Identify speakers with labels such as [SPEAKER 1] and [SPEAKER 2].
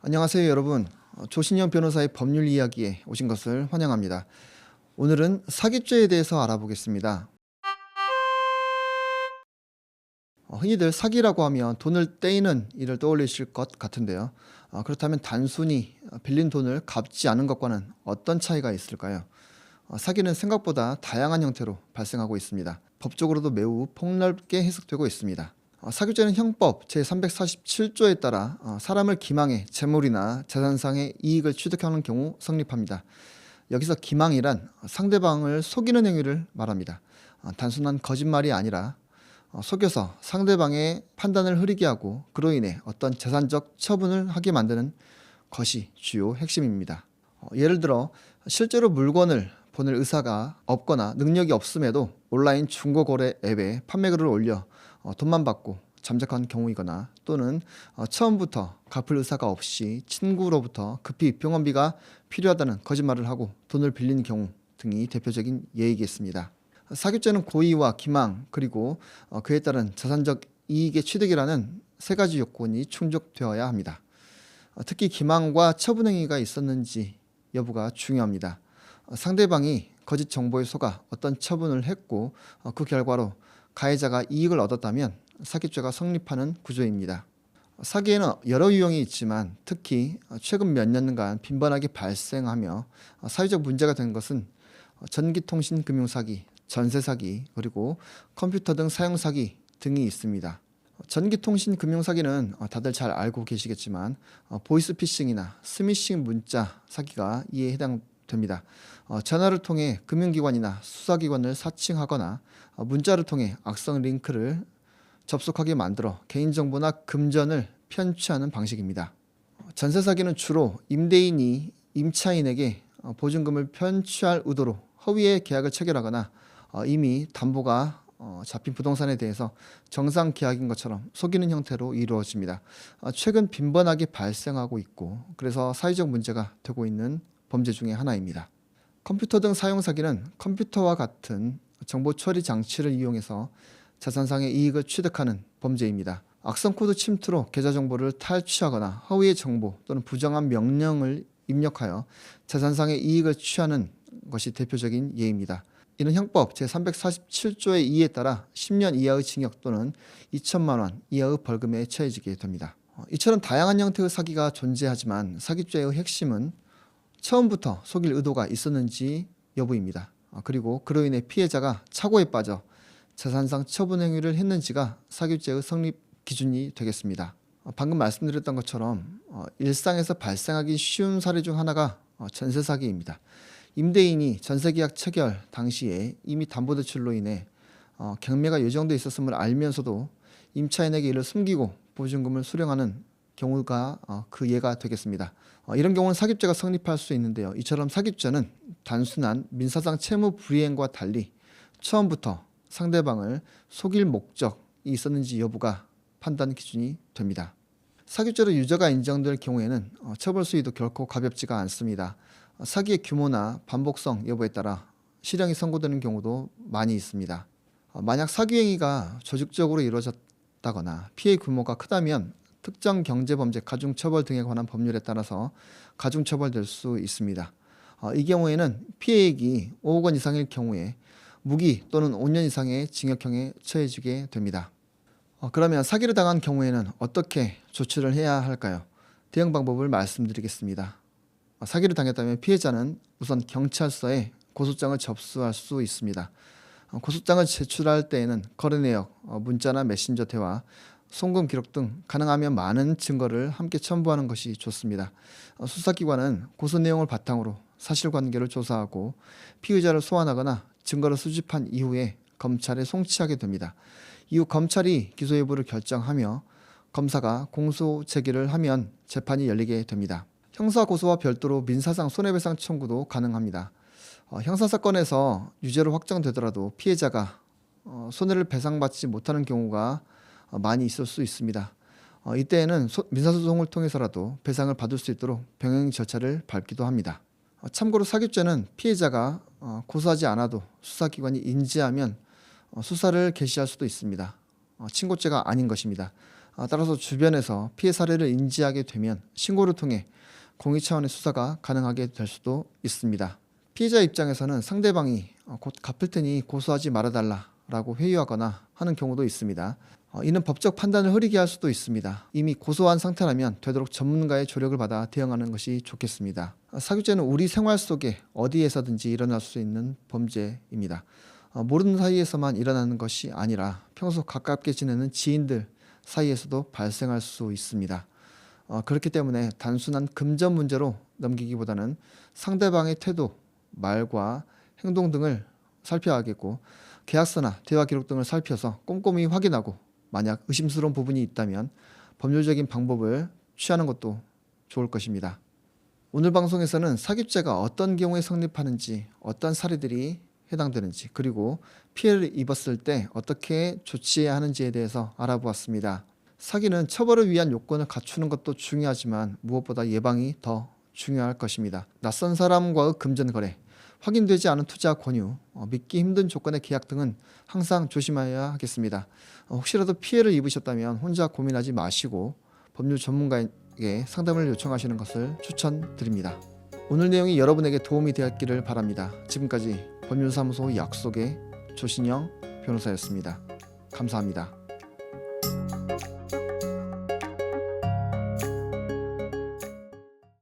[SPEAKER 1] 안녕하세요 여러분. 조신영 변호사의 법률 이야기에 오신 것을 환영합니다. 오늘은 사기죄에 대해서 알아보겠습니다. 흔히들 사기라고 하면 돈을 떼이는 일을 떠올리실 것 같은데요. 그렇다면 단순히 빌린 돈을 갚지 않은 것과는 어떤 차이가 있을까요? 사기는 생각보다 다양한 형태로 발생하고 있습니다. 법적으로도 매우 폭넓게 해석되고 있습니다. 사기죄는 형법 제347조에 따라 사람을 기망해 재물이나 재산상의 이익을 취득하는 경우 성립합니다. 여기서 기망이란 상대방을 속이는 행위를 말합니다. 단순한 거짓말이 아니라 속여서 상대방의 판단을 흐리게 하고 그로 인해 어떤 재산적 처분을 하게 만드는 것이 주요 핵심입니다. 예를 들어 실제로 물건을 보낼 의사가 없거나 능력이 없음에도 온라인 중고거래 앱에 판매글을 올려 돈만 받고 잠적한 경우이거나 또는 처음부터 갚을 의사가 없이 친구로부터 급히 병원비가 필요하다는 거짓말을 하고 돈을 빌린 경우 등이 대표적인 예이겠습니다. 사기죄는 고의와 기망 그리고 그에 따른 재산적 이익의 취득이라는 세 가지 요건이 충족되어야 합니다. 특히 기망과 처분행위가 있었는지 여부가 중요합니다. 상대방이 거짓 정보에 속아 어떤 처분을 했고 그 결과로 가해자가 이익을 얻었다면 사기죄가 성립하는 구조입니다. 사기에는 여러 유형이 있지만 특히 최근 몇 년간 빈번하게 발생하며 사회적 문제가 된 것은 전기통신금융사기, 전세사기, 그리고 컴퓨터 등 사용사기 등이 있습니다. 전기통신금융사기는 다들 잘 알고 계시겠지만 보이스피싱이나 스미싱 문자 사기가 이에 해당됩니다. 전화를 통해 금융기관이나 수사기관을 사칭하거나 문자를 통해 악성 링크를 접속하게 만들어 개인정보나 금전을 편취하는 방식입니다. 전세사기는 주로 임대인이 임차인에게 보증금을 편취할 의도로 허위의 계약을 체결하거나 이미 담보가 잡힌 부동산에 대해서 정상 계약인 것처럼 속이는 형태로 이루어집니다. 최근 빈번하게 발생하고 있고 그래서 사회적 문제가 되고 있는 범죄 중에 하나입니다. 컴퓨터 등 사용 사기는 컴퓨터와 같은 정보 처리 장치를 이용해서 재산상의 이익을 취득하는 범죄입니다. 악성 코드 침투로 계좌 정보를 탈취하거나 허위의 정보 또는 부정한 명령을 입력하여 재산상의 이익을 취하는 것이 대표적인 예입니다. 이는 형법 제347조의 2에 따라 10년 이하의 징역 또는 2천만 원 이하의 벌금에 처해지게 됩니다. 이처럼 다양한 형태의 사기가 존재하지만 사기죄의 핵심은 처음부터 속일 의도가 있었는지 여부입니다. 그리고 그로 인해 피해자가 착오에 빠져 재산상 처분 행위를 했는지가 사기죄의 성립 기준이 되겠습니다. 방금 말씀드렸던 것처럼 일상에서 발생하기 쉬운 사례 중 하나가 전세 사기입니다. 임대인이 전세계약 체결 당시에 이미 담보대출로 인해 경매가 예정돼 있었음을 알면서도 임차인에게 이를 숨기고 보증금을 수령하는 경우가 그 예가 되겠습니다. 이런 경우는 사기죄가 성립할 수 있는데요. 이처럼 사기죄는 단순한 민사상 채무 불이행과 달리 처음부터 상대방을 속일 목적이 있었는지 여부가 판단 기준이 됩니다. 사기죄로 유죄가 인정될 경우에는 처벌 수위도 결코 가볍지가 않습니다. 사기의 규모나 반복성 여부에 따라 실형이 선고되는 경우도 많이 있습니다. 만약 사기 행위가 조직적으로 이루어졌다거나 피해 규모가 크다면 특정 경제범죄 가중처벌 등에 관한 법률에 따라서 가중처벌될 수 있습니다. 이 경우에는 피해액이 5억 원 이상일 경우에 무기 또는 5년 이상의 징역형에 처해지게 됩니다. 그러면 사기를 당한 경우에는 어떻게 조치를 해야 할까요? 대응 방법을 말씀드리겠습니다. 사기를 당했다면 피해자는 우선 경찰서에 고소장을 접수할 수 있습니다. 고소장을 제출할 때에는 거래 내역, 문자나 메신저 대화, 송금 기록 등 가능하면 많은 증거를 함께 첨부하는 것이 좋습니다. 수사기관은 고소 내용을 바탕으로 사실관계를 조사하고 피의자를 소환하거나 증거를 수집한 이후에 검찰에 송치하게 됩니다. 이후 검찰이 기소 여부를 결정하며 검사가 공소 제기를 하면 재판이 열리게 됩니다. 형사고소와 별도로 민사상 손해배상 청구도 가능합니다. 형사사건에서 유죄로 확정되더라도 피해자가 손해를 배상받지 못하는 경우가 많이 있을 수 있습니다. 이때에는 민사소송을 통해서라도 배상을 받을 수 있도록 병행 절차를 밟기도 합니다. 참고로 사기죄는 피해자가 고소하지 않아도 수사기관이 인지하면 수사를 개시할 수도 있습니다. 친고죄가 아닌 것입니다. 따라서 주변에서 피해 사례를 인지하게 되면 신고를 통해 공익 차원의 수사가 가능하게 될 수도 있습니다. 피해자 입장에서는 상대방이 곧 갚을 테니 고소하지 말아달라라고 회유하거나 하는 경우도 있습니다. 이는 법적 판단을 흐리게 할 수도 있습니다. 이미 고소한 상태라면 되도록 전문가의 조력을 받아 대응하는 것이 좋겠습니다. 사기죄는 우리 생활 속에 어디에서든지 일어날 수 있는 범죄입니다. 모르는 사이에서만 일어나는 것이 아니라 평소 가깝게 지내는 지인들 사이에서도 발생할 수 있습니다. 그렇기 때문에 단순한 금전 문제로 넘기기보다는 상대방의 태도, 말과 행동 등을 살펴야겠고 계약서나 대화 기록 등을 살펴서 꼼꼼히 확인하고 만약 의심스러운 부분이 있다면 법률적인 방법을 취하는 것도 좋을 것입니다. 오늘 방송에서는 사기죄가 어떤 경우에 성립하는지, 어떤 사례들이 해당되는지, 그리고 피해를 입었을 때 어떻게 조치해야 하는지에 대해서 알아보았습니다. 사기는 처벌을 위한 요건을 갖추는 것도 중요하지만 무엇보다 예방이 더 중요할 것입니다. 낯선 사람과의 금전 거래, 확인되지 않은 투자 권유, 믿기 힘든 조건의 계약 등은 항상 조심해야 하겠습니다. 혹시라도 피해를 입으셨다면 혼자 고민하지 마시고 법률 전문가에게 상담을 요청하시는 것을 추천드립니다. 오늘 내용이 여러분에게 도움이 되었기를 바랍니다. 지금까지 법률사무소 약속의 조신영 변호사였습니다. 감사합니다.